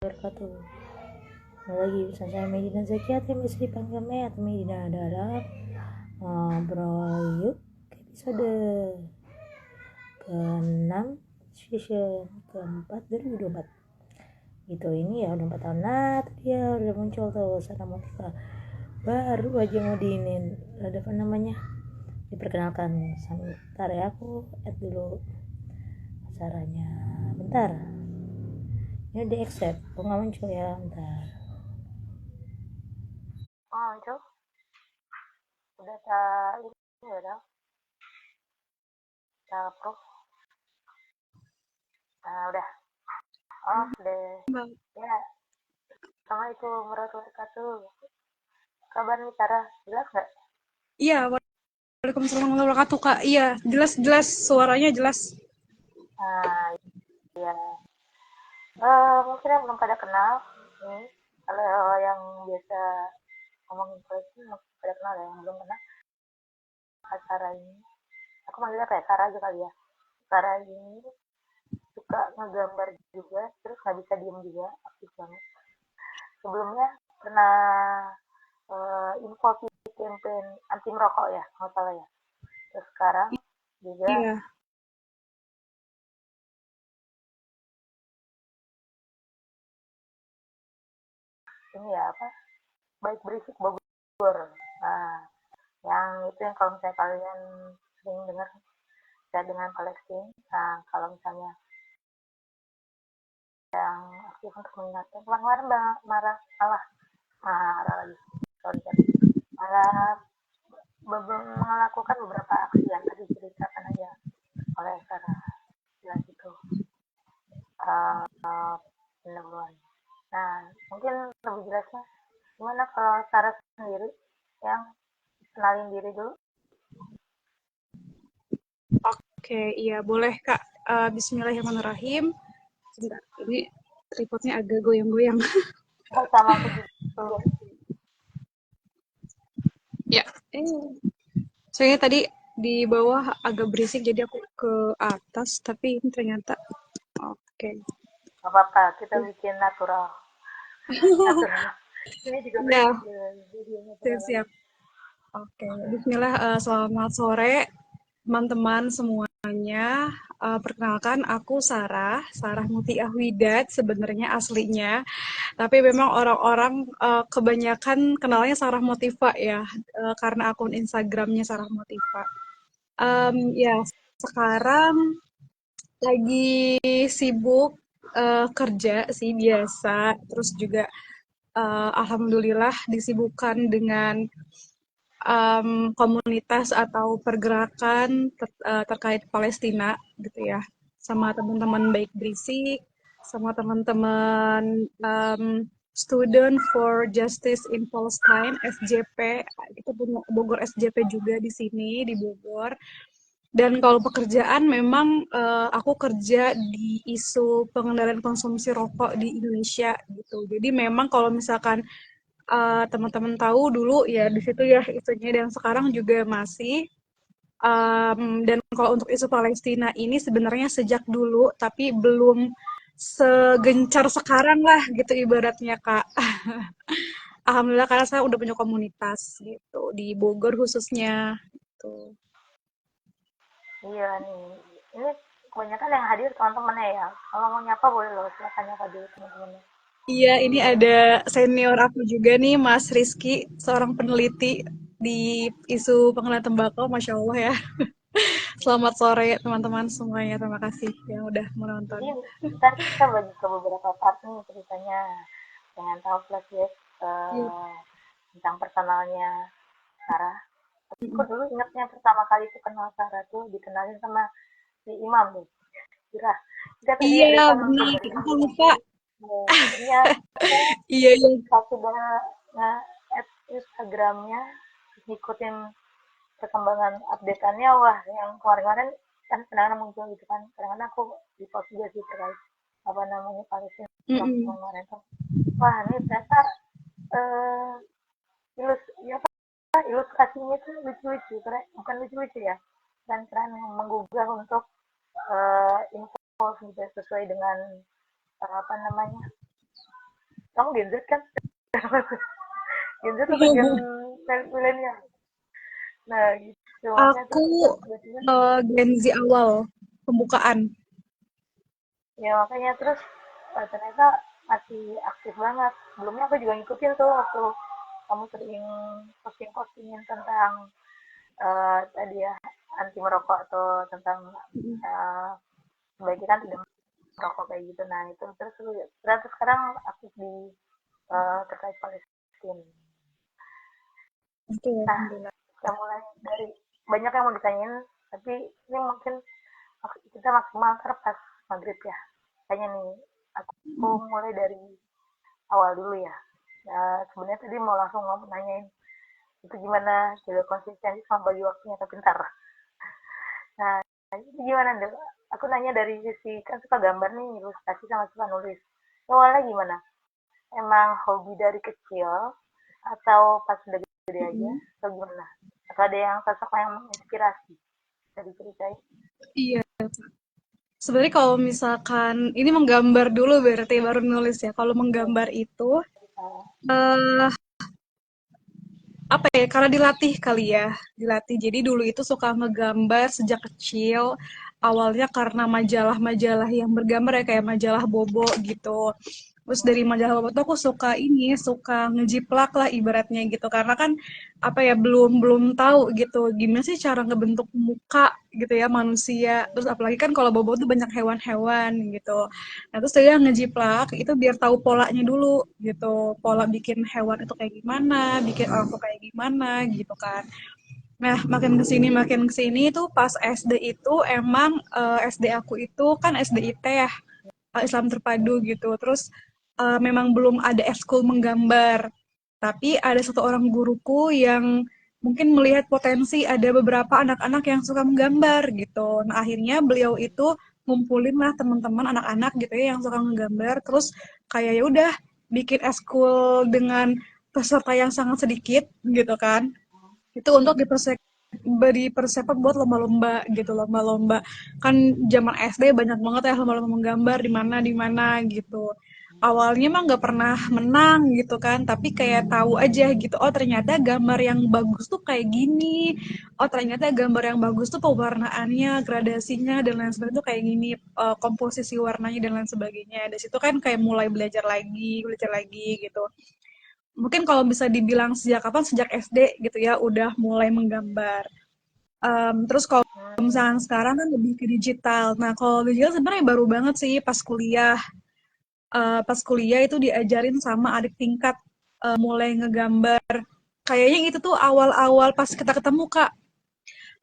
wabarakatuh. Kembali lagi bersama saya Medina Zakia, tim istri dipanggil Me atau Medina dalam ngobrol yuk episode ke-6 season ke-4 2024. Gitu ini ya udah 4 tahun. Nah tadi ya udah muncul tuh Sarah Motiva baru aja mau diinin ada apa namanya diperkenalkan. Sebentar ya, aku add dulu caranya. Bentar, ini di accept kok nggak muncul ya. Bentar. Oh muncul udah ini udah approve. Nah udah off deh ya. Assalamualaikum warahmatullahi wabarakatuh. Kabar nih Sarah, jelas nggak? Iya, waalaikumsalam warahmatullahi wabarakatuh, Kak. Iya, jelas-jelas suaranya jelas. Nah ya, mungkin yang belum pada kenal nih, kalau yang biasa ngomongin koleksi mungkin pada kenal ya, yang belum kenal Sarah ini, aku manggilnya kayak Sarah aja kali ya. Sarah ini suka ngegambar juga, terus nggak bisa diem juga, aktif banget. Sebelumnya pernah info campaign anti merokok ya, nggak salah ya. Terus sekarang juga Iya. ini ya apa, baik berisik Bogor. Nah, yang itu yang kalau misalnya kalian sering dengar saya dengan koleksi. Nah, kalau misalnya yang aktif untuk mengingatkan kemarin marah marah lagi, sorry sorry, malah melakukan beberapa aksi yang tadi diceritakan aja oleh Sarah jelas itu pendahuluan. Nah, mungkin lebih jelasnya gimana kalau Sarah sendiri yang kenalin diri dulu. Oke, iya boleh, Kak. Bismillahirrahmanirrahim. Sebentar, ini tripodnya agak goyang-goyang. Sama aku juga. Ya. Soalnya tadi di bawah agak berisik, jadi aku ke atas, tapi ini ternyata oke. Gak apa-apa, kita bikin natural. Natural. Ini juga Ya, berisik ya, jadi natural lagi. siap-siap. Oke, bismillah. Selamat sore, teman-teman semuanya. Perkenalkan, aku Sarah, Sarah Muti Ahwidat sebenarnya aslinya. Tapi memang orang-orang kebanyakan kenalnya Sarah Motiva ya, karena akun Instagramnya Sarah Motiva. Ya, sekarang lagi sibuk kerja sih biasa, terus juga alhamdulillah disibukkan dengan komunitas atau pergerakan terkait Palestina gitu ya, sama teman-teman baik berisik, sama teman-teman Student for Justice in Palestine (SJP). Kita punya Bogor SJP juga di sini di Bogor. Dan kalau pekerjaan memang aku kerja di isu pengendalian konsumsi rokok di Indonesia gitu. Jadi memang kalau misalkan teman-teman tahu dulu ya di situ ya isunya, dan sekarang juga masih. Dan kalau untuk isu Palestina ini sebenarnya sejak dulu, tapi belum segencar sekarang lah gitu ibaratnya, Kak. Alhamdulillah karena saya udah punya komunitas gitu di Bogor khususnya gitu. Iya nih, ini kebanyakan yang hadir teman-temannya ya. Kalau mau nyapa boleh loh, silakan nyapa dulu teman-temannya. Iya, ini ada senior aku juga nih, Mas Rizky, seorang peneliti di isu pengelolaan tembakau, Masya Allah ya. Selamat sore teman-teman semuanya, terima kasih yang udah menonton. Jadi ntar kita bagi ke beberapa part nih ceritanya. Pengen tahu flashback Iya. tentang personalnya Sarah. Aku Mm-mm. dulu ingatnya pertama kali tuh kenal Sarah tuh dikenalin sama si Imam nih. Kira kita tadi ada Iya, teman tuh benar. dari Aku kampus. lupa. Iya, Iya, iya. pas sudah nge-add Instagramnya, ngikutin perkembangan updateannya, wah yang kemarin-kemarin kan kadang muncul gitu kan, kadang-kadang aku di post juga sih terkait apa namanya Palestina Mm-mm. kemarin tuh, wah ini ternyata eh ya apa, ilustrasinya tuh lucu-lucu, keren, bukan lucu-lucu ya, keren-keren yang menggugah untuk info gitu sesuai dengan apa namanya kamu Gen Z kan? Gen Z atau Gen milenial? Nah gitu makanya Aku terus pas tiba-tiba Gen Z awal pembukaan. ya makanya terus ternyata masih aktif banget. Sebelumnya aku juga ngikutin tuh waktu kamu sering posting-postingin tentang tadi ya anti merokok atau tentang uh, sebaiknya kan tidak merokok kayak gitu. Nah itu terus sekarang aktif di terkait Palestina. Oke, Nah alhamdulillah. kita mulai dari banyak yang mau ditanyain tapi ini mungkin kita maksimal ntar pas maghrib ya. Kayaknya nih aku mulai dari awal dulu ya. Sebenarnya tadi mau langsung ngomong nanyain itu gimana jaga konsistensi sama bagi waktunya tapi ntar. Nah itu gimana deh? Aku nanya dari sisi kan suka gambar nih, ilustrasi sama suka nulis. Awalnya gimana? Emang hobi dari kecil atau pas udah gede aja Mm. atau gimana? Atau ada yang sosok yang menginspirasi dari ceritain? Iya. Sebenarnya kalau misalkan ini menggambar dulu berarti baru nulis ya. Kalau Ya, menggambar itu uh, eh apa ya? Karena dilatih kali ya, dilatih. Jadi dulu itu suka ngegambar sejak kecil. Awalnya karena majalah-majalah yang bergambar ya kayak majalah Bobo gitu. Terus dari majalah Bobo tuh aku suka ini, suka ngejiplak lah ibaratnya gitu. Karena kan apa ya belum belum tahu gitu gimana sih cara ngebentuk muka gitu ya manusia. Terus apalagi kan kalau Bobo tuh banyak hewan-hewan gitu. Nah, terus saya ngejiplak itu biar tahu polanya dulu gitu. Pola bikin hewan itu kayak gimana, bikin orang tuh kayak gimana gitu kan. Nah, makin kesini itu pas SD itu emang SD aku itu kan SDIT ya, Islam Terpadu gitu. Terus memang belum ada ekskul menggambar. Tapi ada satu orang guruku yang mungkin melihat potensi ada beberapa anak-anak yang suka menggambar gitu. Nah, akhirnya beliau itu ngumpulin lah teman-teman anak-anak gitu ya yang suka menggambar. Terus kayak ya udah bikin ekskul dengan peserta yang sangat sedikit gitu kan itu untuk dipersiapkan buat lomba-lomba gitu lomba-lomba kan zaman SD banyak banget ya lomba-lomba menggambar di mana gitu awalnya mah nggak pernah menang gitu kan tapi kayak tahu aja gitu oh ternyata gambar yang bagus tuh kayak gini oh ternyata gambar yang bagus tuh pewarnaannya gradasinya dan lain sebagainya tuh kayak gini komposisi warnanya dan lain sebagainya dari situ kan kayak mulai belajar lagi gitu mungkin kalau bisa dibilang sejak kapan sejak SD gitu ya udah mulai menggambar. Terus kalau misalnya sekarang kan lebih ke digital. Nah kalau digital sebenarnya baru banget sih pas kuliah. Pas kuliah itu diajarin sama adik tingkat mulai ngegambar. Kayaknya itu tuh awal-awal pas kita ketemu Kak.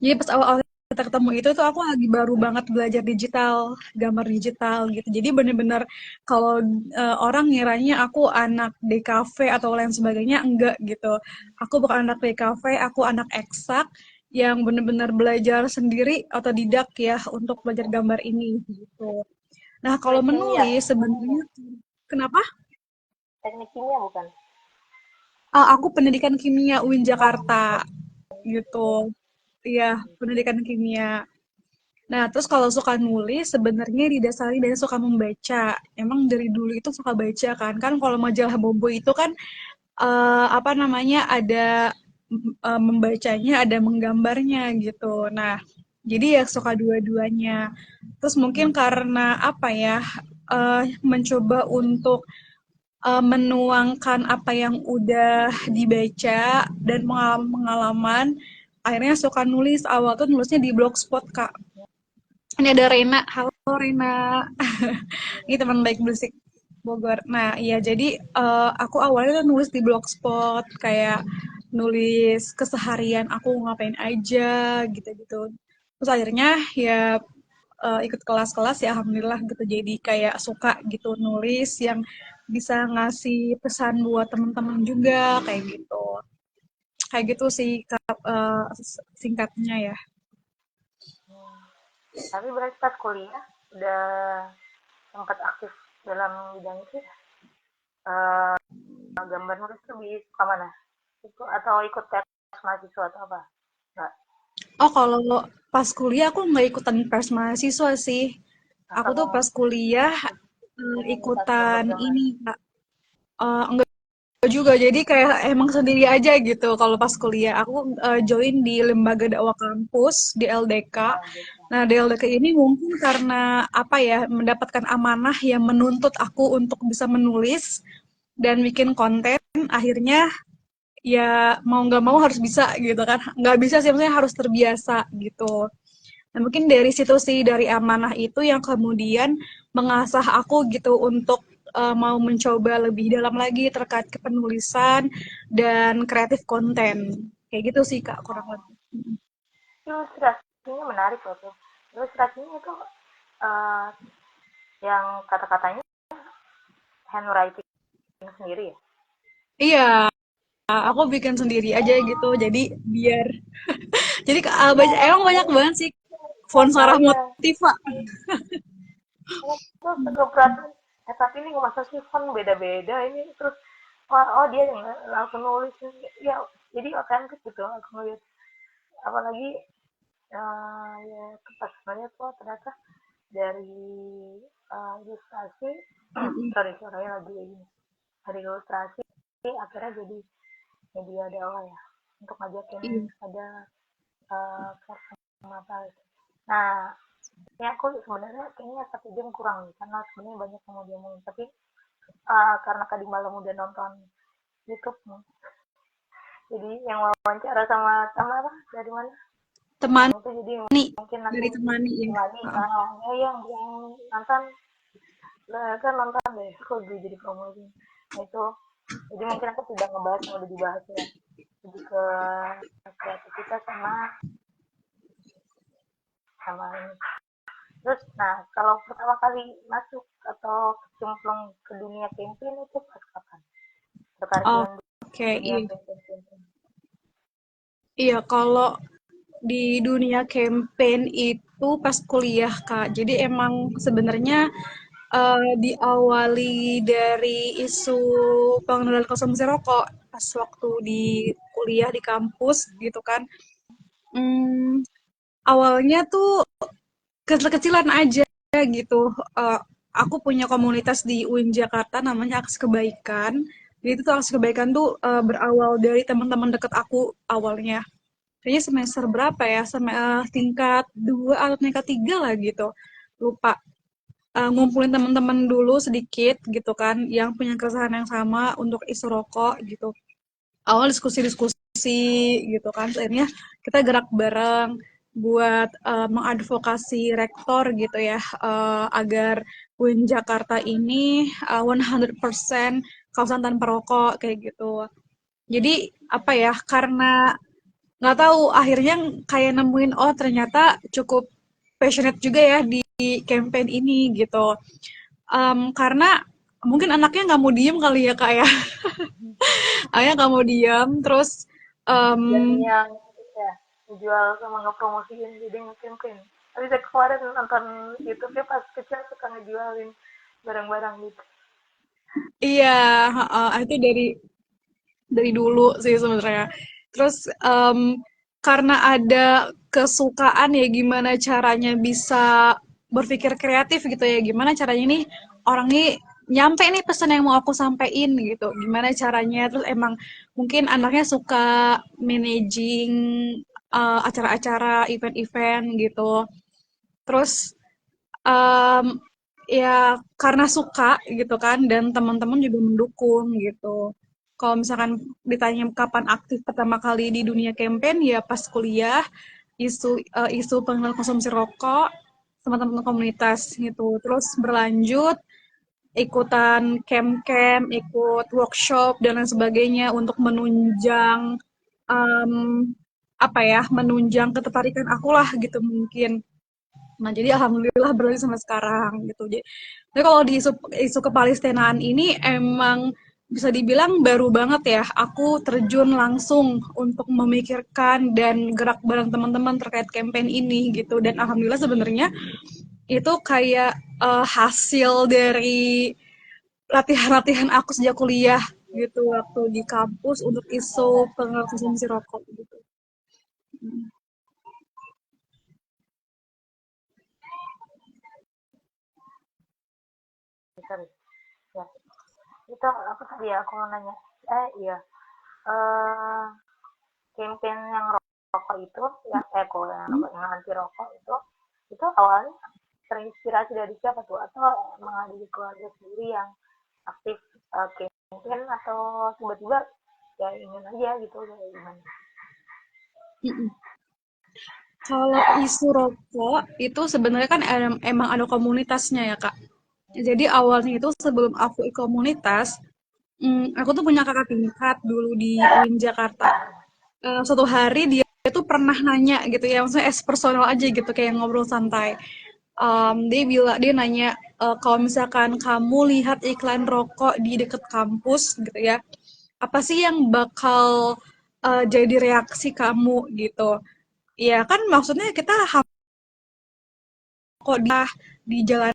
Jadi pas awal-awal kita ketemu itu tuh aku lagi baru banget belajar digital, gambar digital gitu. Jadi bener-bener kalau orang ngiranya aku anak DKV atau lain sebagainya, enggak gitu. Aku bukan anak DKV, aku anak eksak yang bener-bener belajar sendiri otodidak ya untuk belajar gambar ini gitu. Nah, kalau teknik kimia, menulis sebenarnya kenapa? teknik kimia bukan? Aku pendidikan kimia UIN Jakarta Oh, gitu. Iya, pendidikan kimia. Nah, terus kalau suka nulis sebenarnya didasari dari suka membaca. Emang dari dulu itu suka baca kan. Kan kalau majalah Bobo itu kan apa namanya ada membacanya, ada menggambarnya gitu. Nah, jadi ya suka dua-duanya. Terus mungkin karena apa ya mencoba untuk menuangkan apa yang udah dibaca dan pengalaman-pengalaman akhirnya suka nulis awal tuh nulisnya di blogspot Kak ini ada Rena. Halo Rena. Ini teman baik Bersik Bogor. Nah, iya jadi aku awalnya tuh nulis di Blogspot kayak nulis keseharian aku ngapain aja gitu-gitu. Terus akhirnya ya ikut kelas-kelas ya alhamdulillah gitu. Jadi kayak suka gitu nulis yang bisa ngasih pesan buat teman-teman juga kayak gitu. Kayak gitu sih singkatnya ya. tapi berarti pas kuliah udah sempat aktif dalam bidang itu ya? Gambar nulis tuh di mana? Itu atau ikut tes mahasiswa atau apa? Enggak. Oh, kalau pas kuliah aku nggak ikutan pers mahasiswa sih. Aku Atau tuh pas kuliah komunitas ikutan gambar-gambar? ini, Kak. enggak juga, jadi kayak emang sendiri aja gitu. Kalau pas kuliah aku join di lembaga dakwah kampus di LDK. Nah, gitu. Nah, di LDK ini mungkin karena apa ya, mendapatkan amanah yang menuntut aku untuk bisa menulis dan bikin konten, akhirnya ya mau nggak mau harus bisa gitu kan. Nggak bisa sih, maksudnya harus terbiasa gitu. Nah, mungkin dari situ sih, dari amanah itu yang kemudian mengasah aku gitu untuk mau mencoba lebih dalam lagi terkait kepenulisan dan kreatif konten. Kayak gitu sih Kak, kurang Oh, lebih. ilustrasinya menarik loh tuh. Ilustrasinya itu eh, yang kata-katanya handwriting sendiri ya. Iya, aku bikin sendiri aja gitu. Jadi biar jadi emang banyak banget sih font Sarah Iya. Motiva. Terus agak perhatiin, tapi ini masa sih font beda-beda ini terus oh dia yang langsung nulis ya jadi otentik gitu aku ngeliat apalagi ya pas ngeliat tuh ternyata dari ilustrasi sorry suaranya lagi ini dari ilustrasi akhirnya jadi media dakwah ya untuk ngajakin Iya. ada share sama apa gitu. Nah ini aku sebenarnya kayaknya 1 jam kurang nih karena sebenarnya banyak yang mau diomongin tapi karena tadi malam udah nonton YouTube nih jadi yang wawancara sama sama apa dari mana yang Temani itu jadi mungkin nanti dari Temani ya. lagi Heeh. yang nonton kan nonton deh aku jadi promosi nah itu jadi mungkin aku tidak ngebahas yang udah dibahas ya lebih ke kreativitas sama sama ini terus nah kalau pertama kali masuk atau cemplung ke dunia campaign itu pas kapan tertarik dengan Oke, dunia iya. campaign Iya, kalau di dunia campaign itu pas kuliah, Kak. Jadi emang sebenarnya diawali dari isu pengendalian konsumsi rokok pas waktu di kuliah di kampus gitu kan. Hmm, awalnya tuh kecil-kecilan aja gitu. Eh, aku punya komunitas di UIN Jakarta namanya Aksi Kebaikan. Jadi itu tuh Aksi Kebaikan tuh berawal dari teman-teman deket aku awalnya. Kayaknya semester berapa ya? Tingkat 2 atau tingkat 3 lah gitu. Lupa. Ngumpulin teman-teman dulu sedikit gitu kan yang punya keresahan yang sama untuk isu rokok gitu. Awal diskusi-diskusi gitu kan. Terus akhirnya kita gerak bareng buat mengadvokasi rektor gitu ya agar UIN Jakarta ini 100% kawasan tanpa rokok kayak gitu. Jadi apa ya? Karena nggak tahu akhirnya kayak nemuin oh ternyata cukup passionate juga ya di campaign ini gitu. Karena mungkin anaknya nggak mau diem kali ya kak ya. Ayah nggak mau diem terus em, jadinya ya dijual sama ngepromosiin jadi nge-campaign tapi saya kemarin nonton YouTube-nya pas kecil suka ngejualin barang-barang gitu iya itu dari dulu sih sebenarnya. Terus karena ada kesukaan ya gimana caranya bisa berpikir kreatif gitu ya. Gimana caranya nih orang nih nyampe nih pesan yang mau aku sampaikan gitu. Gimana caranya? Terus emang mungkin anaknya suka managing acara-acara, event-event gitu. Terus em, ya karena suka gitu kan dan teman-teman juga mendukung gitu. Kalau misalkan ditanya kapan aktif pertama kali di dunia campaign ya pas kuliah isu pengenalan konsumsi rokok sama teman-teman komunitas gitu. Terus berlanjut ikutan camp-camp, ikut workshop dan lain sebagainya untuk menunjang em, apa ya, menunjang ketertarikan aku lah gitu mungkin. Nah, jadi alhamdulillah berlanjut sampai sekarang gitu. Jadi kalau di isu kepalestinaan ini emang bisa dibilang baru banget ya. Aku terjun langsung untuk memikirkan dan gerak bareng teman-teman terkait campaign ini gitu. Dan alhamdulillah sebenarnya itu kayak hasil dari latihan-latihan aku sejak kuliah gitu waktu di kampus untuk isu pengelolaan konsumsi rokok gitu. sorry ya itu apa tadi ya aku mau nanya, iya, eh campaign yang rokok itu, yang kok yang Hmm? rokok yang anti rokok itu awalnya terinspirasi dari siapa tuh, atau emang ada di keluarga sendiri yang aktif campaign, atau tiba-tiba ya ingin aja gitu, kayak gimana? Mm-mm. Kalau isu rokok itu sebenarnya kan emang ada komunitasnya ya Kak. Jadi awalnya itu sebelum aku ikut komunitas, aku tuh punya kakak tingkat dulu di UIN Jakarta. Suatu hari dia tuh pernah nanya gitu ya, maksudnya as personal aja gitu kayak ngobrol santai. Dia nanya, kalau misalkan kamu lihat iklan rokok di deket kampus gitu ya, apa sih yang bakal jadi reaksi kamu gitu? Ya kan maksudnya kita kok di jalan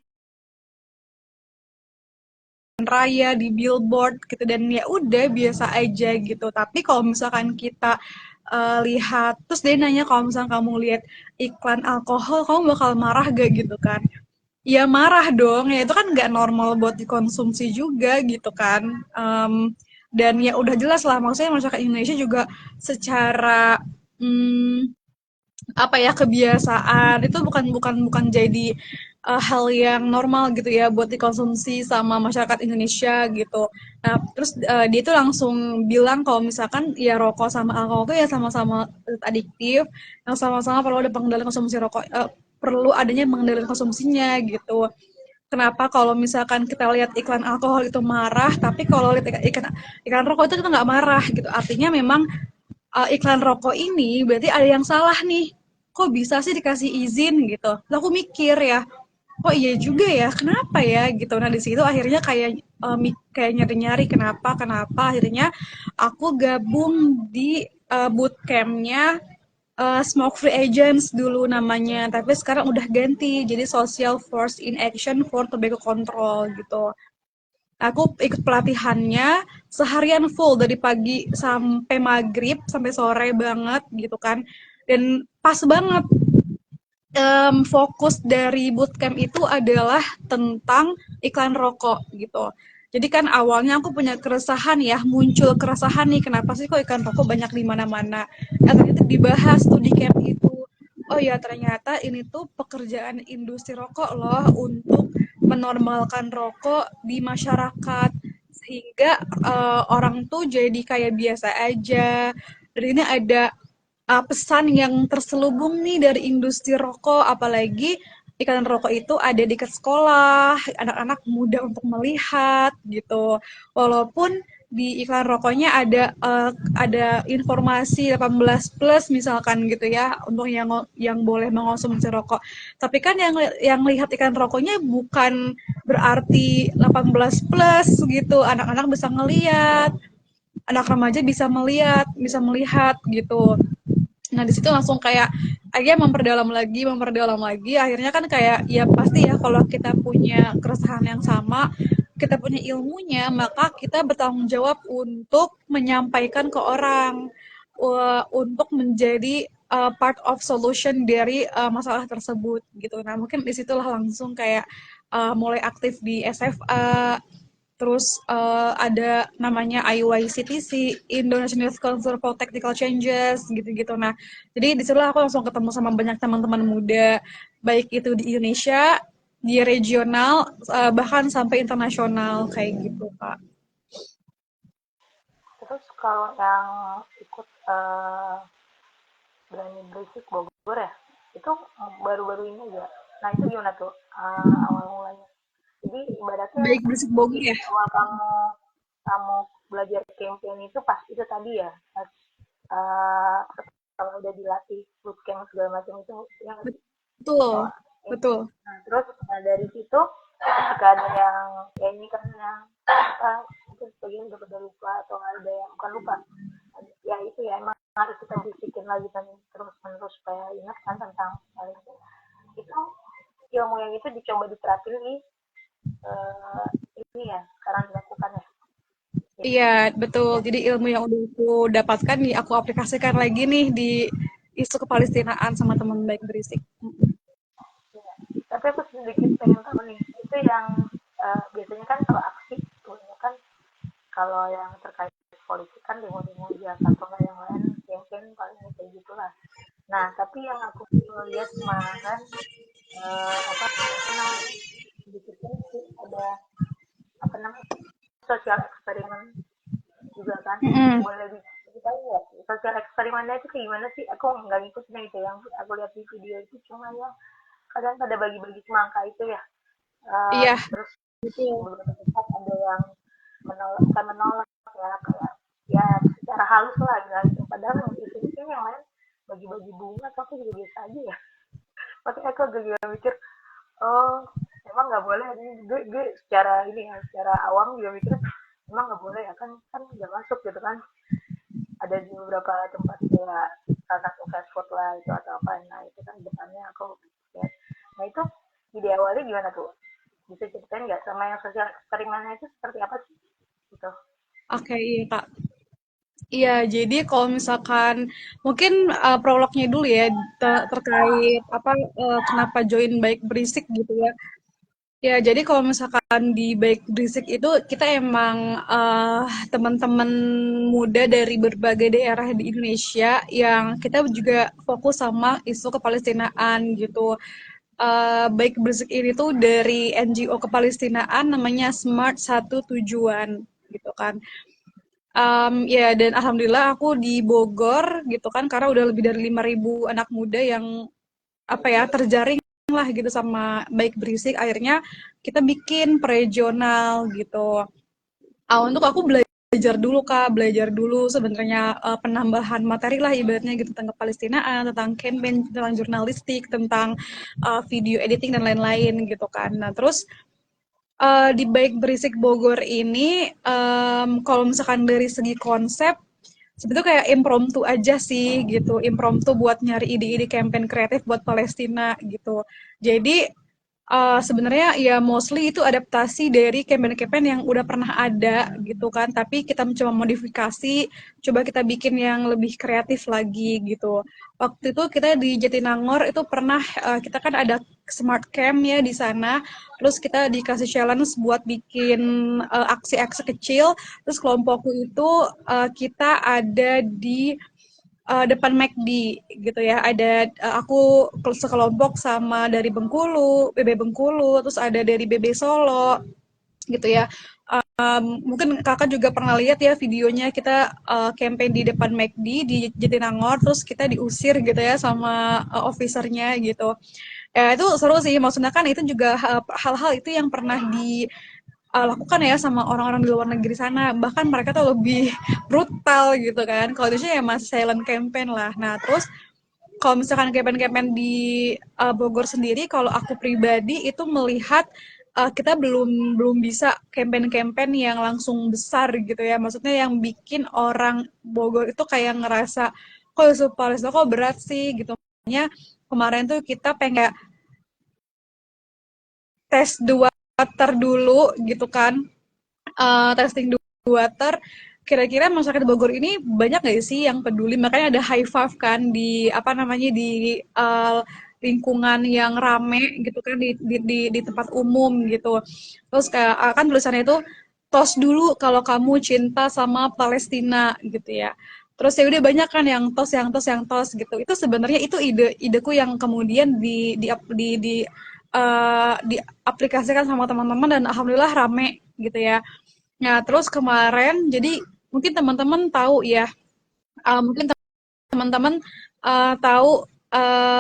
raya, di billboard gitu dan ya udah biasa aja gitu. Tapi kalau misalkan kita lihat terus dia nanya kalau misalkan kamu lihat iklan alkohol kamu bakal marah gak gitu kan? Ya marah dong, ya itu kan nggak normal buat dikonsumsi juga gitu kan. Dan ya udah jelas lah maksudnya masyarakat Indonesia juga secara apa ya kebiasaan itu bukan bukan bukan jadi hal yang normal gitu ya buat dikonsumsi sama masyarakat Indonesia gitu. Nah, terus dia itu langsung bilang kalau misalkan ya rokok sama alkohol itu ya sama-sama adiktif, yang sama-sama perlu ada pengendalian konsumsi rokok, perlu adanya pengendalian konsumsinya gitu. Kenapa kalau misalkan kita lihat iklan alkohol itu marah, tapi kalau lihat iklan rokok itu kita nggak marah gitu. Artinya memang iklan rokok ini berarti ada yang salah nih. Kok bisa sih dikasih izin gitu? Lalu aku mikir ya, kok iya juga ya, kenapa ya gitu. Nah di situ akhirnya kayak nyari-nyari kenapa akhirnya aku gabung di bootcampnya Smoke Free Agents dulu namanya, tapi sekarang udah ganti jadi Social Force in Action for Tobacco Control gitu. Aku ikut pelatihannya seharian full dari pagi sampai maghrib sampai sore banget gitu kan. Dan pas banget fokus dari bootcamp itu adalah tentang iklan rokok gitu. Jadi kan awalnya aku punya keresahan ya, muncul keresahan nih kenapa sih kok iklan rokok banyak di mana-mana. Nah, ternyata dibahas tuh di camp itu. Oh ya ternyata ini tuh pekerjaan industri rokok loh untuk menormalkan rokok di masyarakat sehingga orang tuh jadi kayak biasa aja. Dan ini ada pesan yang terselubung nih dari industri rokok, apalagi iklan rokok itu ada di dekat sekolah, anak-anak mudah untuk melihat gitu. Walaupun di iklan rokoknya ada informasi 18 plus misalkan gitu ya untuk yang boleh mengonsumsi rokok. Tapi kan yang lihat iklan rokoknya bukan berarti 18 plus gitu. Anak-anak bisa ngelihat, anak remaja bisa melihat gitu. Nah, di situ langsung kayak akhirnya memperdalam lagi. Akhirnya kan kayak ya pasti ya kalau kita punya keresahan yang sama, kita punya ilmunya, maka kita bertanggung jawab untuk menyampaikan ke orang untuk menjadi part of solution dari masalah tersebut gitu. Nah, mungkin disitulah langsung kayak mulai aktif di SFA, terus ada namanya IYCTC, Indonesian Youth Council for Technical Changes, gitu-gitu. Nah, jadi di situ aku langsung ketemu sama banyak teman-teman muda, baik itu di Indonesia, di regional, bahkan sampai internasional, kayak gitu, Kak. Terus kalau yang ikut Berani Berisik Bogor ya, itu baru-baru ini aja. Nah itu gimana tuh awal mulanya? Jadi ibaratnya Baik berisik Bogor di ya? awal kamu kamu belajar campaign itu pas itu tadi ya, pas uh, kalau udah dilatih bootcamp segala macam itu yang Betul, awal. betul. Nah, terus dari situ ketika ada yang ya ini kan yang apa mungkin sebagian udah pada lupa atau ada yang bukan lupa, ya itu ya emang harus kita bisikin lagi kan terus menerus supaya ingat kan tentang hal itu ilmu yang itu dicoba diterapin di uh, ini ya sekarang dilakukan ya Iya, gitu. betul. Jadi ilmu yang udah aku dapatkan nih, aku aplikasikan lagi nih di isu kepalestinaan sama teman baik berisik. Ya. Tapi aku sedikit pengen tahu nih itu yang biasanya kan kalau aksi tuh ya kan Kalau yang terkait politik kan demo-demo biasa atau nggak yang lain campaign paling kayak gitulah. Nah tapi yang aku lihat kemarin apa namanya sedikitnya sih ada apa namanya sosial eksperimen juga kan. Mm-mm. Boleh diceritain nggak sosial eksperimennya itu kayak gimana sih? Aku nggak ngikutin itu yang aku lihat di video itu cuma yang kadang pada bagi-bagi semangka itu ya. Iya, Terus betul. beberapa tempat ada yang menolak, bukan menolak ya kayak ya secara halus lah bilang itu. Padahal yang isi yang lain bagi-bagi bunga atau aku juga biasa aja ya. Makanya aku agak juga mikir, oh emang nggak boleh ini gue secara ini ya secara awam juga mikir emang nggak boleh ya kan kan nggak masuk gitu kan ada di beberapa tempat kayak salah satu fast food lah itu atau apa nah itu kan depannya aku lihat nah itu ide awalnya gimana tuh bisa ceritain nggak sama yang sosial eksperimennya itu seperti apa sih gitu. Oke, iya Kak. Iya, jadi kalau misalkan mungkin prolognya dulu ya terkait apa kenapa join Baik Berisik gitu ya. Ya, jadi kalau misalkan di Baik Berisik itu kita emang teman-teman muda dari berbagai daerah di Indonesia yang kita juga fokus sama isu kepalestinaan gitu. Baik Berisik ini tuh dari NGO kepalestinaan namanya Smart Satu Tujuan gitu kan. Ya dan alhamdulillah aku di Bogor gitu kan karena udah lebih dari 5.000 anak muda yang apa ya terjaring lah gitu sama Baik Berisik. Akhirnya kita bikin regional gitu. Untuk aku belajar dulu Kak, belajar dulu sebenarnya penambahan materi lah ibaratnya gitu tentang Palestinaan, tentang campaign, tentang jurnalistik, tentang video editing dan lain-lain gitu kan. Nah, terus di Baik Berisik Bogor ini, kalau misalkan dari segi konsep, sebetulnya kayak impromptu aja sih gitu, impromptu buat nyari ide-ide campaign kreatif buat Palestina gitu. Jadi sebenarnya ya mostly itu adaptasi dari campaign-campaign yang udah pernah ada gitu kan, tapi kita mencoba modifikasi, coba kita bikin yang lebih kreatif lagi gitu. Waktu itu kita di Jatinangor itu pernah kita kan ada smart camp ya di sana, terus kita dikasih challenge buat bikin aksi-aksi kecil, terus kelompokku itu kita ada di depan McD gitu ya. Ada aku sekelompok sama dari Bengkulu, BB Bengkulu, terus ada dari BB Solo gitu ya. Mungkin kakak juga pernah lihat ya videonya kita campaign di depan McD di Jatinangor, terus kita diusir gitu ya sama officernya gitu. Ya itu seru sih, maksudnya kan itu juga hal-hal itu yang pernah lakukan ya sama orang-orang di luar negeri sana. Bahkan mereka tuh lebih brutal gitu kan. Kalau Indonesia ya masih silent campaign lah. Nah, terus kalau misalkan campaign-campaign di Bogor sendiri, kalau aku pribadi itu melihat kita belum belum bisa campaign-campaign yang langsung besar gitu ya. Maksudnya yang bikin orang Bogor itu kayak ngerasa kok isu Palestina kok berat sih gitu. Makanya kemarin tuh kita pengen tes dua water dulu gitu kan. Testing dua water kira-kira masyarakat Bogor ini banyak nggak sih yang peduli makanya ada high five kan di apa namanya di lingkungan yang rame gitu kan di tempat umum gitu terus kayak kan tulisannya itu tos dulu kalau kamu cinta sama Palestina gitu ya terus ya udah banyak kan yang tos yang tos yang tos gitu itu sebenarnya itu ideku yang kemudian diaplikasikan sama teman-teman dan alhamdulillah rame gitu ya. Nah, terus kemarin jadi mungkin teman-teman tahu ya, mungkin teman-teman tahu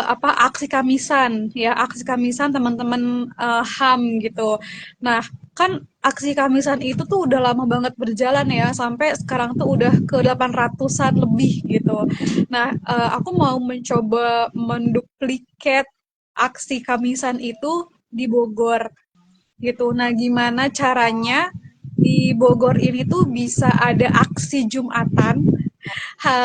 apa aksi Kamisan ya, aksi Kamisan teman-teman HAM gitu. Nah, kan aksi Kamisan itu tuh udah lama banget berjalan ya, sampai sekarang tuh udah ke 800-an lebih gitu. Nah, aku mau mencoba menduplikat aksi Kamisan itu di Bogor gitu. Nah, gimana caranya di Bogor ini tuh bisa ada aksi Jumatan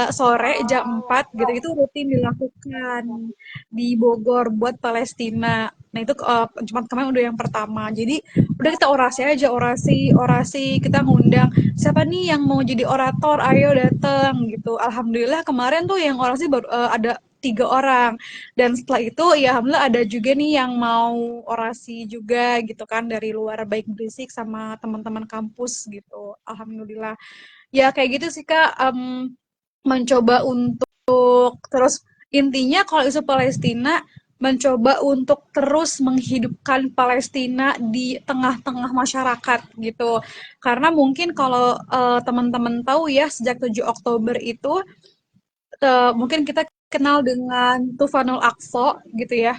sore jam 4 gitu itu rutin dilakukan di Bogor buat Palestina. Nah itu Jumat kemarin udah yang pertama. Jadi udah kita orasi aja, orasi, orasi. Kita ngundang siapa nih yang mau jadi orator, ayo datang gitu. Alhamdulillah kemarin tuh yang orasi baru ada 3 orang. Dan setelah itu ya alhamdulillah ada juga nih yang mau orasi juga gitu kan dari luar baik berisik sama teman-teman kampus gitu. Alhamdulillah. Ya kayak gitu sih Kak, mencoba untuk terus intinya kalau isu Palestina mencoba untuk terus menghidupkan Palestina di tengah-tengah masyarakat gitu. Karena mungkin kalau teman-teman tahu ya sejak 7 Oktober itu mungkin kita kenal dengan Tufanul Aqsa gitu ya.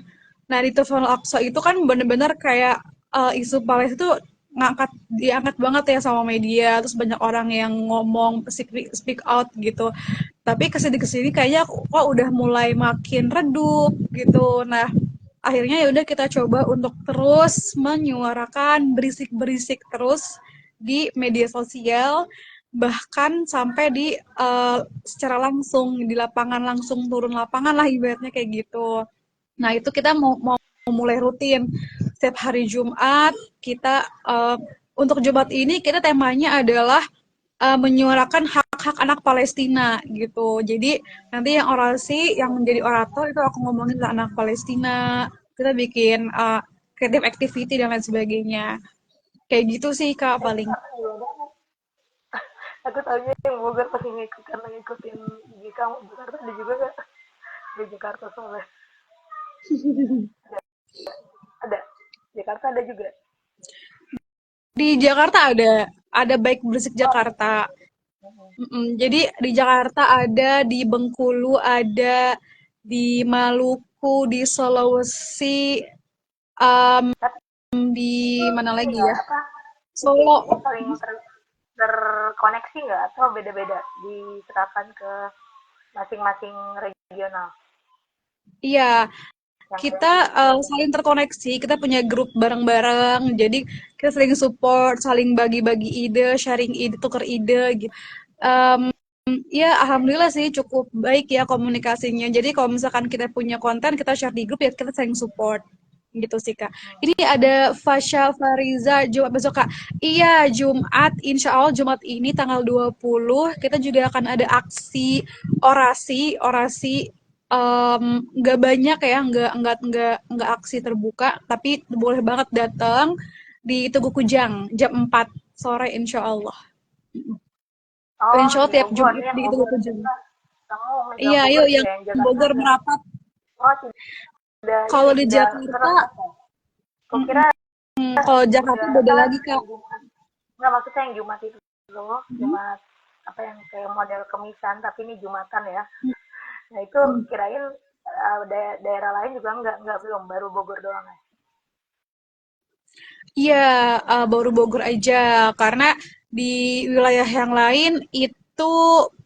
Nah di Tufanul Aqsa itu kan benar-benar kayak isu Palestina itu diangkat banget ya sama media, terus banyak orang yang ngomong speak out gitu. Tapi kesini-kesini kayaknya kok udah mulai makin redup gitu. Nah, akhirnya ya udah kita coba untuk terus menyuarakan berisik-berisik terus di media sosial, bahkan sampai di secara langsung di lapangan, langsung turun lapangan lah ibaratnya kayak gitu. Nah, itu kita mau mulai rutin setiap hari Jumat kita untuk Jumat ini kita temanya adalah menyuarakan hak-hak anak Palestina gitu. Jadi nanti yang orasi, yang menjadi orator itu aku ngomongin tentang anak Palestina. Kita bikin creative activity dan lain sebagainya. Kayak gitu sih Kak paling. Aku tahunya yang Bogor pasti ngikut karena ngikutin IG kamu. Jakarta ada juga nggak? Di Jakarta soalnya ada. Jakarta ada juga. Di Jakarta ada baik berisik Oh, Jakarta. Jadi di Jakarta ada, di Bengkulu ada, di Maluku, di Sulawesi, um, tapi di mana ini lagi nggak ya? apa, Solo. ini saling terkoneksi nggak atau beda-beda diserahkan ke masing-masing regional Iya, yang ada kita di saling terkoneksi, kita punya grup bareng-bareng, jadi kita saling support, saling bagi-bagi ide, sharing ide, tukar ide gitu. Em, ya, alhamdulillah sih cukup baik ya komunikasinya. Jadi kalau misalkan kita punya konten, kita share di grup ya kita saling support. Gitu sih Kak. Ini ada Fasha Fariza Jumat besok Kak. Iya, Jumat, insya Allah Jumat ini tanggal 20 kita juga akan ada aksi orasi nggak banyak ya, nggak aksi terbuka, tapi boleh banget datang di Tugu Kujang jam 4 sore insya Allah. oh Insya Allah di tiap Bogor Jumat ini yang di Tugu Bogor Kujang. kita kamu megang Iya, Bogor yuk juga yang yang Jakarta Bogor ada merapat. oh sudah ini Kalau di sudah Jakarta, serentak ya mm-mm, kukira kalau Jakarta udah beda apa lagi Kak. yang Jumat nggak maksudnya yang Jumat itu loh Mm-mm, Jumat apa yang kayak model kemisan tapi ini Jumatan ya nah itu mm-mm. kirain daerah lain juga nggak belum baru Bogor doang ya Iya, baru Bogor aja. Karena di wilayah yang lain itu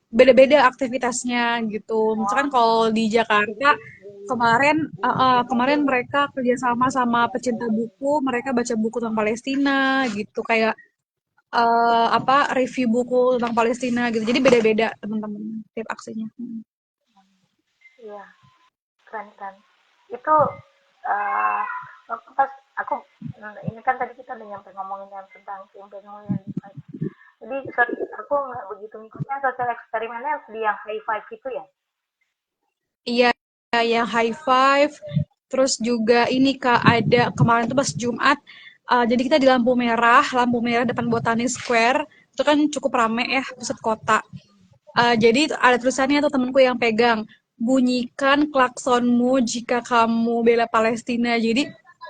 beda-beda aktivitasnya gitu. Misalkan oh kalau di jadi Jakarta kemarin diajakin kemarin ya mereka kerjasama sama pecinta buku, mereka baca buku tentang Palestina gitu, kayak apa review buku tentang Palestina gitu. Jadi beda-beda teman-teman tiap aksinya. iya keren keren itu eh pas aku ini kan tadi kita udah nyampe ngomongin yang tentang campaign yang device jadi aku nggak begitu ngikutnya sosial eksperimennya di yang high five itu ya Iya, yang high five. Terus juga ini Kak, ada kemarin tuh pas Jumat, jadi kita di lampu merah depan Botani Square, itu kan cukup rame ya, pusat kota. Jadi ada tulisannya tuh temenku yang pegang, bunyikan klaksonmu jika kamu bela Palestina. Jadi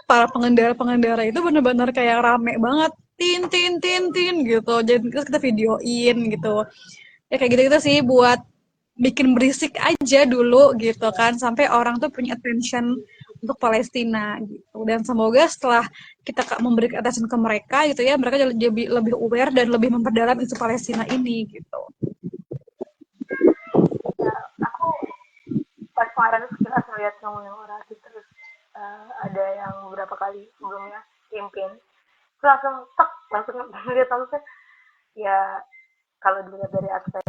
para pengendara-pengendara itu benar-benar kayak rame banget, tin tin tin tin gitu. Jadi terus kita videoin gitu. Ya kayak gitu-gitu sih buat bikin berisik aja dulu gitu kan sampai orang tuh punya attention untuk Palestina gitu dan semoga setelah kita memberikan attention ke mereka gitu ya mereka jadi lebih aware dan lebih memperdalam isu Palestina ini gitu. ya aku pas kemarin sekilas ngeliat kamu yang orasi terus ada yang beberapa kali sebelumnya campaign itu langsung tek langsung ngeliat langsung ya kalau dilihat dari aspek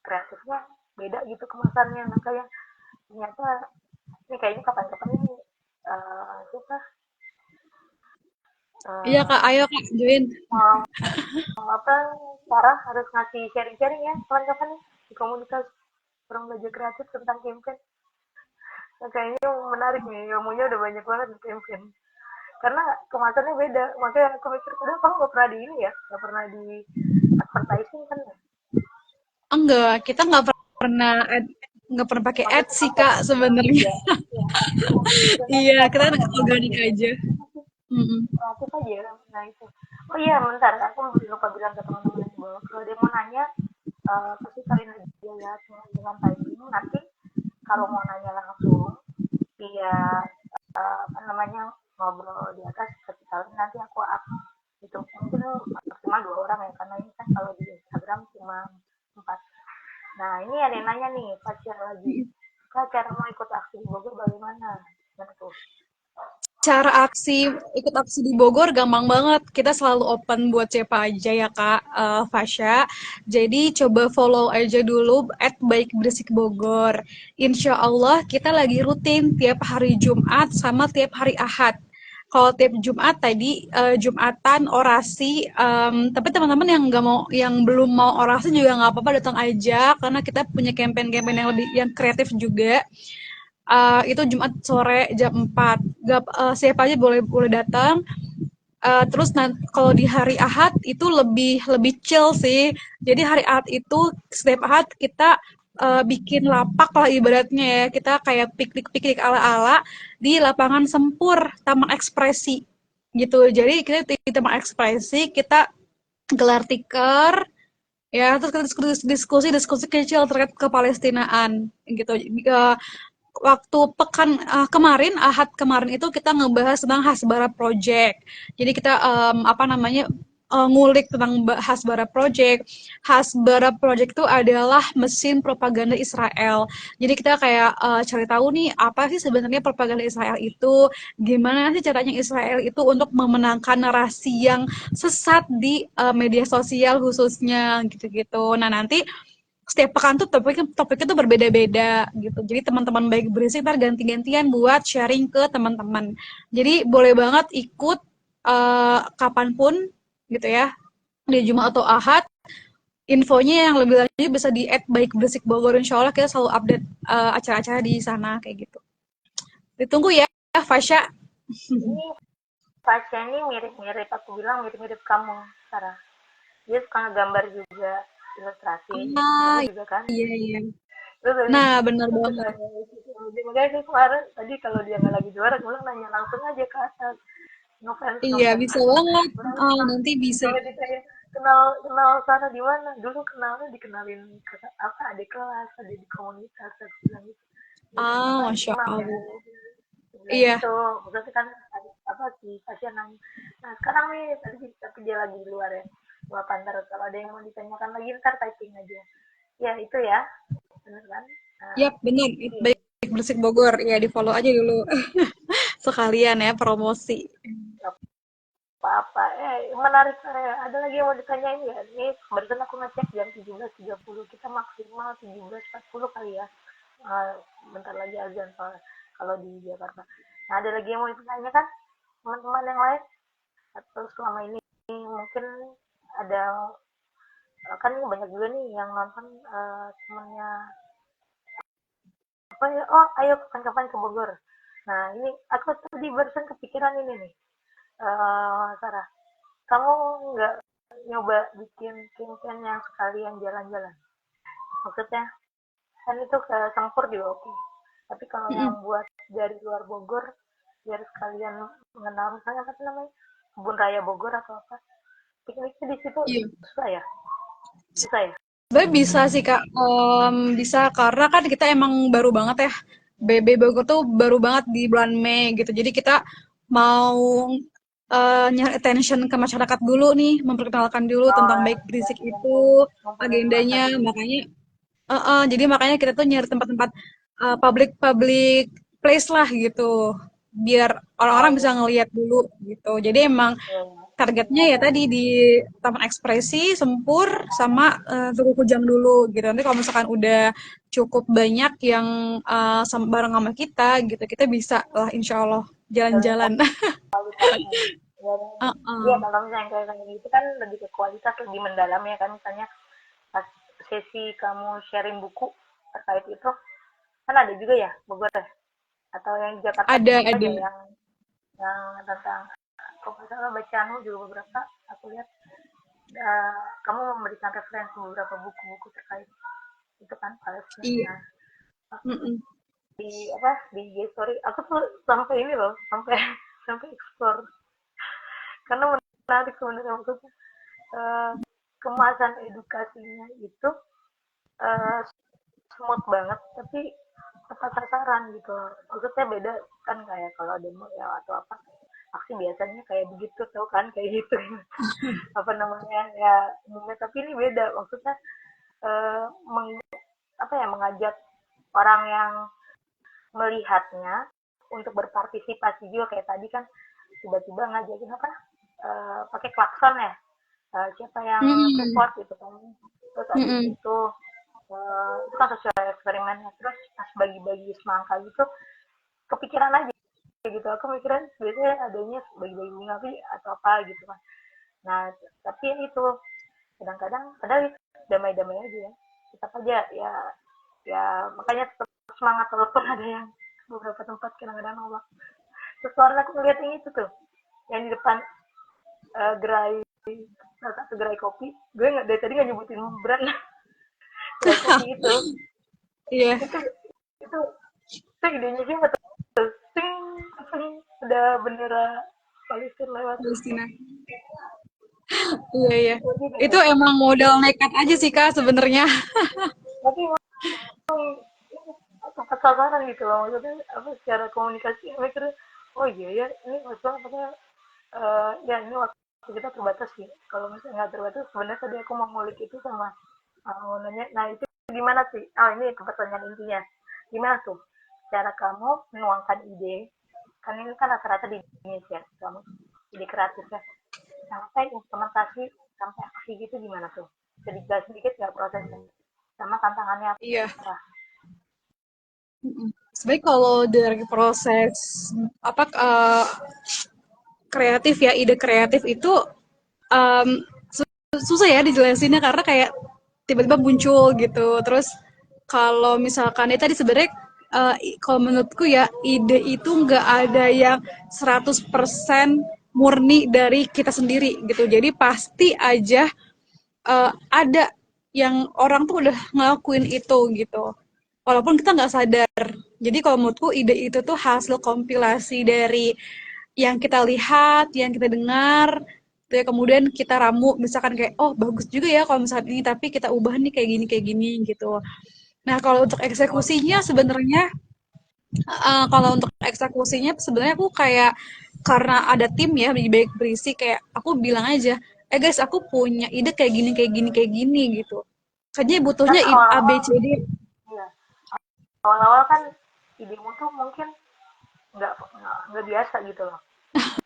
kreatifnya beda gitu kemasannya nah kayak ternyata ini kayaknya kapan-kapan ini siapa Iya kak, uh, ayo kak join. mau apa Sarah harus ngasih sharing-sharing ya kapan-kapan nih di komunitas orang belajar kreatif tentang campaign Nah, kayaknya menarik nih, ilmunya udah banyak banget di campaign. Karena kemasannya beda, makanya aku mikir, udah kamu gak pernah di ini ya, gak pernah di advertising kan ya? Enggak, kita pernah nggak pernah pakai ads Maksudnya sih kan Kak sebenarnya. ya, ya, maksudnya kan Iya, kita platformnya gak pernah organik di aja. Mm-mm. kreatif aja ya. Nah itu, oh iya bentar, aku lupa bilang ke teman-teman yang bawa, kalau dia mau nanya, pasti kalian aja ya dengan typing, nanti kalau mau nanya langsung, via apa namanya, ngobrol di atas ketika nanti aku up itu mungkin maksimal 2 orang ya, karena ini kan kalau di Instagram cuma 4. Nah ini ada yang nanya nih, Fasya lagi, Kak cara mau ikut aksi di Bogor bagaimana? Gimana tuh? Cara ikut aksi di Bogor gampang banget. Kita selalu open buat siapa aja ya Kak, Fasya. Jadi coba follow aja dulu @baik bersih Bogor. Insya Allah kita lagi rutin tiap hari Jumat sama tiap hari Ahad. Kalau tiap Jumat tadi Jumatan orasi, tapi teman-teman yang nggak mau, yang belum mau orasi juga nggak apa-apa, datang aja karena kita punya campaign-campaign yang lebih yang kreatif juga. Itu Jumat sore jam 4. Siapa aja boleh boleh datang. Terus kalau di hari Ahad itu lebih lebih chill sih. Jadi hari Ahad itu setiap Ahad kita bikin lapak lah ibaratnya ya. Kita kayak piknik-piknik ala-ala di lapangan Sempur, Taman Ekspresi gitu. Jadi kita di Taman Ekspresi kita gelar tikar ya, terus kita diskusi kecil terkait kepalestinaan gitu. Waktu kemarin Ahad kemarin itu kita ngebahas tentang Hasbara Project. Jadi kita apa namanya, ngulik tentang Hasbara Project. Hasbara Project itu adalah mesin propaganda Israel. Jadi kita kayak cari tahu nih apa sih sebenarnya propaganda Israel itu, gimana sih caranya Israel itu untuk memenangkan narasi yang sesat di media sosial khususnya gitu-gitu. Nah nanti setiap pekan tuh topiknya tuh berbeda-beda gitu. Jadi teman-teman baik berisik ntar ganti-gantian buat sharing ke teman-teman. Jadi boleh banget ikut kapanpun gitu ya, di Jumat atau Ahad. Infonya yang lebih lanjut bisa di @baikbersik Bogor. Insya Allah kita selalu update acara-acara di sana kayak gitu. Ditunggu ya, Fasya. Ini Fasya ini mirip-mirip, aku bilang mirip-mirip kamu, Sarah. Dia suka ngegambar juga, ilustrasi. Kamu Ah, juga kan? iya iya. Terus Nah, benar terus banget. sukanya gitu. Makanya sih kemarin tadi kalau dia nggak lagi juara, gue bilang nanya langsung aja ke atas. Ngefans Iya, ngefans. bisa banget. Orang Nanti bisa. kalau ditanya kenal kenal Sarah di mana? Dulu kenalnya dikenalin ke apa? Adik kelas, ada di komunitas, aku bilang gitu. Apa Masya imam ya? Allah. Bilang Iya, gitu. Maksudnya kan apa sih pasien nanya. Nah sekarang nih tadi tapi dia lagi di luar ya. Gua pantar kalau ada yang mau ditanyakan lagi ntar typing aja. Ya itu ya, bener kan? Nah, yap, benar. iya. Baik Bersih Bogor. Ya, di-follow aja dulu. Sekalian ya promosi. Gak apa-apa. Menarik. Ada lagi yang mau ditanyain ya? Ini barusan aku ngecek jam 17.30. Kita maksimal 17.40 kali ya. Eh, bentar lagi azan soalnya kalau di Jakarta. Nah, ada lagi yang mau ditanyakan teman-teman yang lain? Atau selama ini mungkin ada kan banyak juga nih yang nonton temennya apa ya, oh ayo kapan-kapan ke Bogor. Nah ini aku tadi barusan kepikiran ini nih, Sarah, kamu nggak nyoba bikin campaign yang sekalian jalan-jalan? Maksudnya kan itu ke Sempur juga oke. Tapi kalau yang Mm-mm. buat dari luar Bogor, biar sekalian mengenal misalnya apa namanya, Kebun Raya Bogor atau apa, pikniknya di situ Iya. susah ya? Susah ya? Sebenarnya bisa sih Kak. Bisa karena kan kita emang baru banget ya. BB Bogor tuh baru banget di bulan Mei gitu. Jadi kita mau nyari attention ke masyarakat dulu nih, memperkenalkan dulu tentang Oh, baik berisik yang itu, ngumpulin masa agendanya. dulu. Jadi makanya kita tuh nyari tempat-tempat public public place lah gitu, biar Oh orang-orang bisa iya, ngeliat dulu gitu. Jadi emang iya, iya. targetnya ya tadi di Taman Ekspresi, Sempur, sama Tugu Kujang dulu gitu. Nanti kalau misalkan udah cukup banyak yang bareng sama kita gitu, kita bisa lah insya Allah Dari jalan-jalan. kualitasnya. Ya, iya Uh-uh. kalau misalnya kayak gitu kan lebih ke kualitas, lebih mendalam ya kan, misalnya pas sesi kamu sharing buku terkait itu kan ada juga ya Bogor ya. Atau yang di Jakarta Ada. ada yang tentang, kalau nggak salah bacaanmu juga beberapa aku lihat, kamu memberikan referensi beberapa buku-buku terkait itu kan Palestina. Iya. Nah, Mm-mm. di apa di IG story aku tuh sampai ini loh, sampai sampai explore karena menarik sebenarnya, maksudnya eh, kemasan edukasinya itu eh, smooth banget tapi tepat sasaran gitu. Maksudnya beda kan, kayak kalau demo ya atau apa aksi biasanya kayak begitu tau kan, kayak gitu apa namanya ya umumnya, tapi ini beda maksudnya, eh, meng, apa ya, mengajak orang yang melihatnya untuk berpartisipasi juga. Kayak tadi kan tiba-tiba ngajakin apa, pakai klakson ya, siapa yang Mm-mm. support gitu kan, terus abis Mm-mm. itu kan sosial eksperimennya, terus pas bagi-bagi semangka gitu kepikiran aja gitu, aku mikirin biasanya adanya bagi-bagi bunga atau apa gitu kan. Nah tapi ya itu kadang-kadang padahal damai-damai aja ya, tetap aja ya, ya makanya tetap semangat walaupun ada yang beberapa tempat kadang-kadang nolak. Terus kemarin aku ngeliat yang itu tuh yang di depan, gerai, salah satu gerai kopi, gue nggak dari tadi nggak nyebutin brand, gerai kopi Iya, itu itu itu idenya siapa tuh, ting ting udah bendera Palestina lewat. Palestina. Iya, iya. Itu juga Itu tuh, emang modal nekat aja sih Kak sebenarnya. tapi emang tepat sasaran gitu loh, maksudnya apa, secara komunikasi mikirnya oh iya ya ini maksudnya apa, ya ini waktu kita terbatas sih, kalau misalnya nggak terbatas sebenarnya tadi aku mau ngulik itu sama, mau nanya, nah itu gimana sih, oh ini pertanyaan intinya, gimana tuh cara kamu menuangkan ide, kan ini kan rata-rata di bisnis ya kamu, ide kreatifnya sampai implementasi sampai aksi gitu, gimana tuh, sedikit sedikit nggak prosesnya sama tantangannya Iya. apa. Mm-mm. Sebenarnya kalau dari proses apa kreatif ya, ide kreatif itu em, susah ya dijelasinnya karena kayak tiba-tiba muncul gitu. Terus kalau misalkan ya tadi sebenarnya kalau menurutku ya ide itu nggak ada yang 100% murni dari kita sendiri gitu. Jadi pasti aja ada yang orang tuh udah ngelakuin itu gitu. Walaupun kita nggak sadar. Jadi kalau menurutku ide itu tuh hasil kompilasi dari yang kita lihat, yang kita dengar, ya kemudian kita ramu, misalkan kayak, oh bagus juga ya kalau misalkan ini, tapi kita ubah nih kayak gini gitu. Nah kalau untuk eksekusinya sebenarnya, kalau untuk eksekusinya sebenarnya aku kayak karena ada tim ya, baik berisi kayak aku bilang aja, guys aku punya ide kayak gini gitu. Kayaknya Kan butuhnya A B awal-awal, C D. iya, awal-awal kan idemu tuh mungkin nggak biasa gitu loh,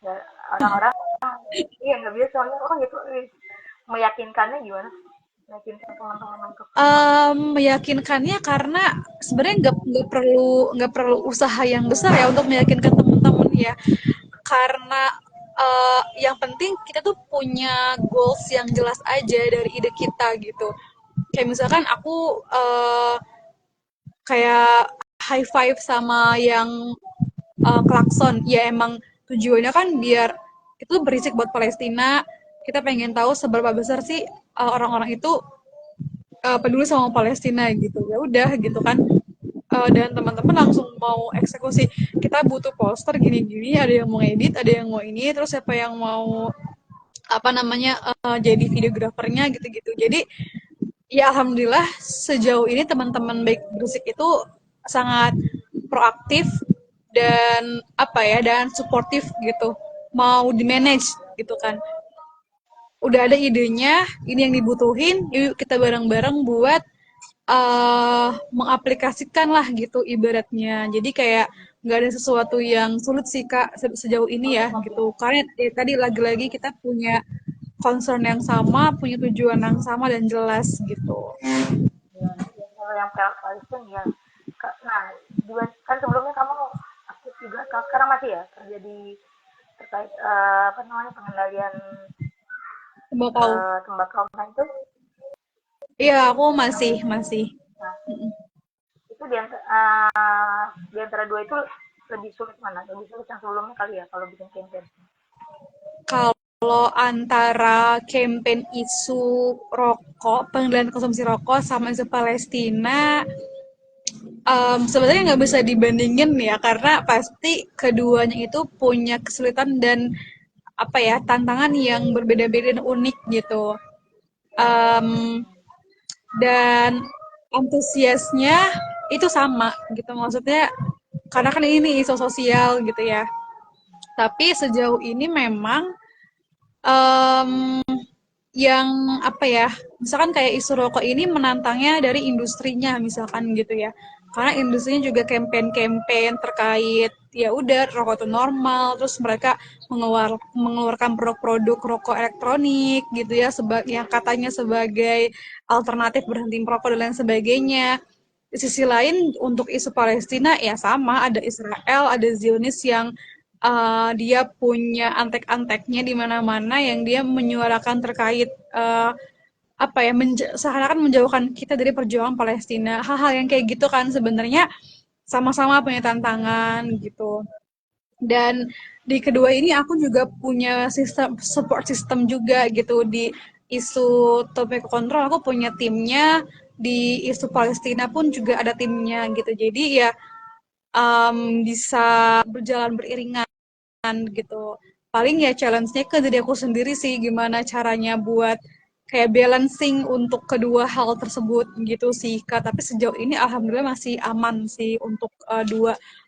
nggak, orang-orang iya nggak biasa soalnya, oh gitu, meyakinkannya gimana, meyakinkan teman-teman untuk Meyakinkannya karena sebenarnya nggak perlu usaha yang besar ya untuk meyakinkan teman-teman ya. Karena yang penting kita tuh punya goals yang jelas aja dari ide kita gitu. Kayak misalkan aku kayak high five sama yang klakson, ya emang tujuannya kan biar itu berisik buat Palestina. Kita pengen tahu seberapa besar sih orang-orang itu peduli sama Palestina gitu. Ya udah gitu kan. Dan teman-teman langsung mau eksekusi. Kita butuh poster gini-gini, ada yang mau edit, ada yang mau ini, terus siapa yang mau apa namanya jadi videografernya gitu-gitu. Jadi ya alhamdulillah sejauh ini teman-teman baik musik itu sangat proaktif dan apa ya dan suportif gitu. Mau di manage gitu kan. Udah ada idenya, ini yang dibutuhin, yuk kita bareng-bareng buat mengaplikasikan lah gitu ibaratnya. Jadi kayak nggak ada sesuatu yang sulit sih Kak sejauh ini ya gitu. Karena tadi lagi-lagi kita punya concern yang sama, punya tujuan yang sama dan jelas gitu. ya, ya, kalau yang Palestina ya. Nah, kan sebelumnya kamu aktif juga, sekarang masih ya kerja di terkait apa namanya pengendalian Tembakau. tembakau, nah itu, Iya, aku masih. nah itu di antara dua itu lebih sulit mana? Lebih sulit yang sebelumnya kali ya kalau bikin campaign. Kalau antara campaign isu rokok, pengendalian konsumsi rokok sama isu Palestina, sebenarnya nggak bisa dibandingin ya, karena pasti keduanya itu punya kesulitan dan apa ya, tantangan yang berbeda-beda dan unik gitu. Em, dan antusiasnya itu sama gitu, maksudnya karena kan ini isu sosial gitu ya. Tapi sejauh ini memang em, yang apa ya, misalkan kayak isu rokok ini menantangnya dari industrinya misalkan gitu ya, karena industrinya juga campaign-campaign terkait ya udah rokok itu normal, terus mereka mengeluarkan produk-produk rokok elektronik gitu ya, sebagai yang katanya sebagai alternatif berhenti merokok dan lain sebagainya. Di sisi lain untuk isu Palestina ya sama, ada Israel, ada Zionis yang dia punya antek-anteknya di mana-mana yang dia menyuarakan terkait apa ya, seakan-akan menjauhkan kita dari perjuangan Palestina. Hal-hal yang kayak gitu kan sebenarnya sama-sama punya tantangan gitu. Dan di kedua ini aku juga punya sistem support system juga gitu. Di isu tobacco control aku punya timnya, di isu Palestina pun juga ada timnya gitu. Jadi ya bisa berjalan beriringan gitu. Paling ya challenge-nya ke diri aku sendiri sih, gimana caranya buat kayak balancing untuk kedua hal tersebut gitu sih Kak. Tapi sejauh ini alhamdulillah masih aman sih untuk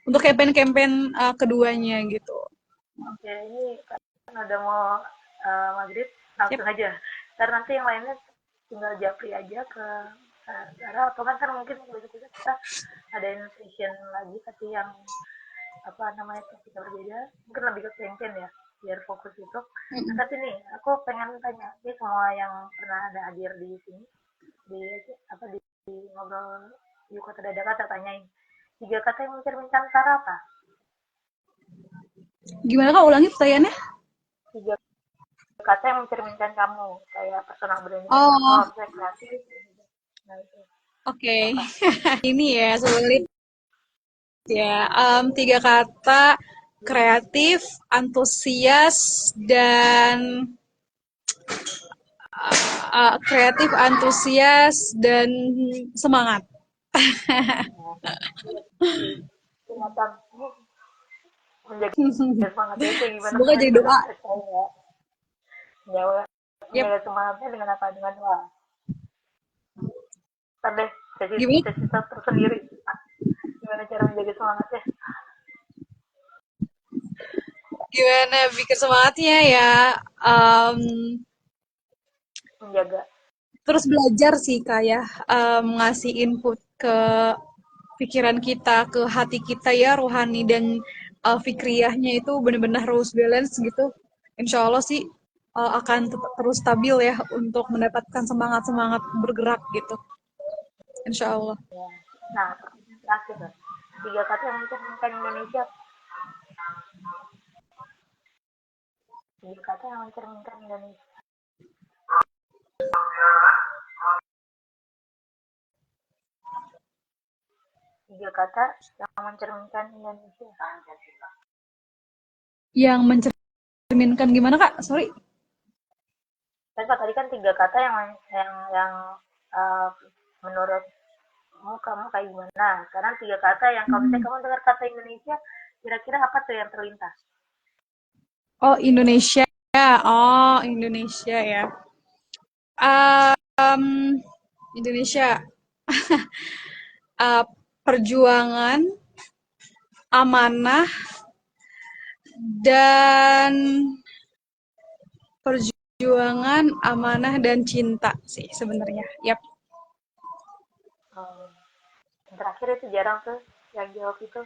untuk campaign-campaign keduanya gitu. Oke, ini kan udah mau maghrib, Yep. langsung aja. Ntar nanti yang lainnya tinggal japri aja ke Sarah, atau kan mungkin besok-besok kita ada session lagi, tapi yang apa namanya kita berbeda, mungkin lebih ke campaign ya, biar fokus itu. Nah, Mm-mm. tapi nih, aku pengen tanya, ini semua yang pernah ada hadir di sini, di apa di ngobrol yuk kata dadakan, saya tanyain 3 kata yang mencerminkan Sarah apa? Gimana Kak, ulangi pertanyaannya? 3 kata yang mencerminkan kamu, kayak personal branding kamu, Oh, misalnya kreatif. Nah itu oke. apa? Ini ya sulit ya. Tiga kata: kreatif, antusias, dan kreatif, antusias, dan semangat. Nah, Jonathan ini menjaga semangat itu gimana Semoga jadi gimana doa. saya menjaga Yep. menjaga semangatnya dengan apa, dengan doa. Ntar deh sesi Gimana? sesi tersendiri gimana cara menjaga semangatnya, Gimana bikin semangatnya ya? Em, menjaga. Terus belajar sih kak ya, ngasih input ke pikiran kita, ke hati kita ya, rohani dan fikriyahnya itu benar-benar harus balance gitu. Insya Allah sih akan tetap terus stabil ya untuk mendapatkan semangat-semangat bergerak gitu. Insya Allah. Ya. Nah, pertanyaan terakhir, 3 kata yang mencerminkan Indonesia. 3 kata yang mencerminkan Indonesia. 3 kata yang mencerminkan Indonesia. Yang mencerminkan gimana kak? Sorry. Kan tadi kan 3 kata yang uh, menurut kamu kayak gimana. Sekarang 3 kata yang kalau misalnya kamu dengar kata Indonesia, kira-kira apa tuh yang terlintas? Oh Indonesia. Oh Indonesia ya. Indonesia. Uh, Perjuangan, amanah, dan perjuangan, amanah, dan cinta sih sebenarnya. Yap. Um, yang terakhir itu jarang tuh yang jawab itu,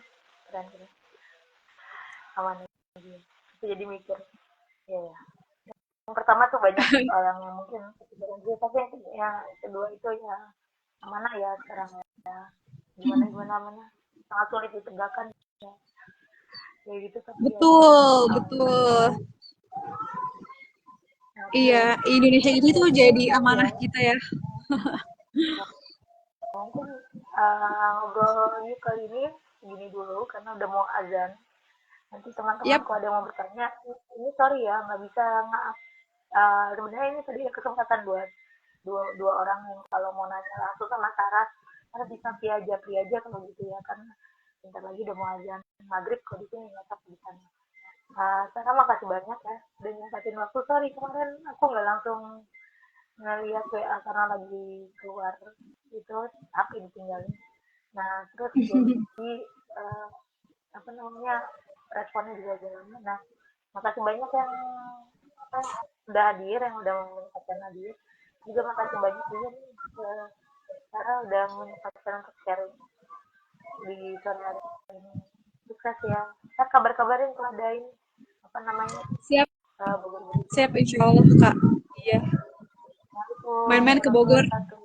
keren keren. Aman aja. Itu jadi mikir. Ya, ya. Yang pertama tuh banyak orang yang mungkin kepikiran gue, tapi yang kedua itu ya mana ya sekarang ya, gimana gimana mana sangat sulit ditegakkan ya, ya gitu, tapi ya Betul, alhamdulillah. betul. Oke, Iya, Indonesia ini tuh mungkin jadi kali ya, amanah kita ya. mungkin ngobrol yuk kali ini gini dulu karena udah mau azan. Nanti Yap. teman-temanku ada yang mau bertanya, ini sorry ya nggak bisa nggak. Sebenarnya ini tadi ada kesempatan buat dua dua orang yang kalau mau nanya langsung sama Sarah, karena bisa via aja kalau gitu ya kan. Bentar lagi udah mau azan maghrib kok di sini nggak tahu di sana. Sarah makasih banyak ya udah nyempatin waktu. Sorry kemarin aku nggak langsung ngeliat WA karena lagi keluar itu aku ditinggalin. Nah terus jadi eh, apa namanya responnya juga jalan. Nah makasih banyak yang apa, udah hadir yang udah menyempatkan hadir. Juga makasih banyak juga nih Sarah udah menyempatkan untuk sharing di sore hari ini. Sukses ya. Ntar kabar-kabarin kalau ada ini apa namanya Siap, Bogor-Bogor. siap insya Allah Kak. Iya, Assalamualaikum main-main ke warahmatullahi Bogor. wabarakatuh.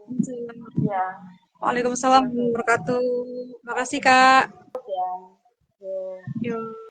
Ya, Waalaikumsalam oke warahmatullahi oke. wabarakatuh. Makasih Kak. Ya. Ya. Yuk.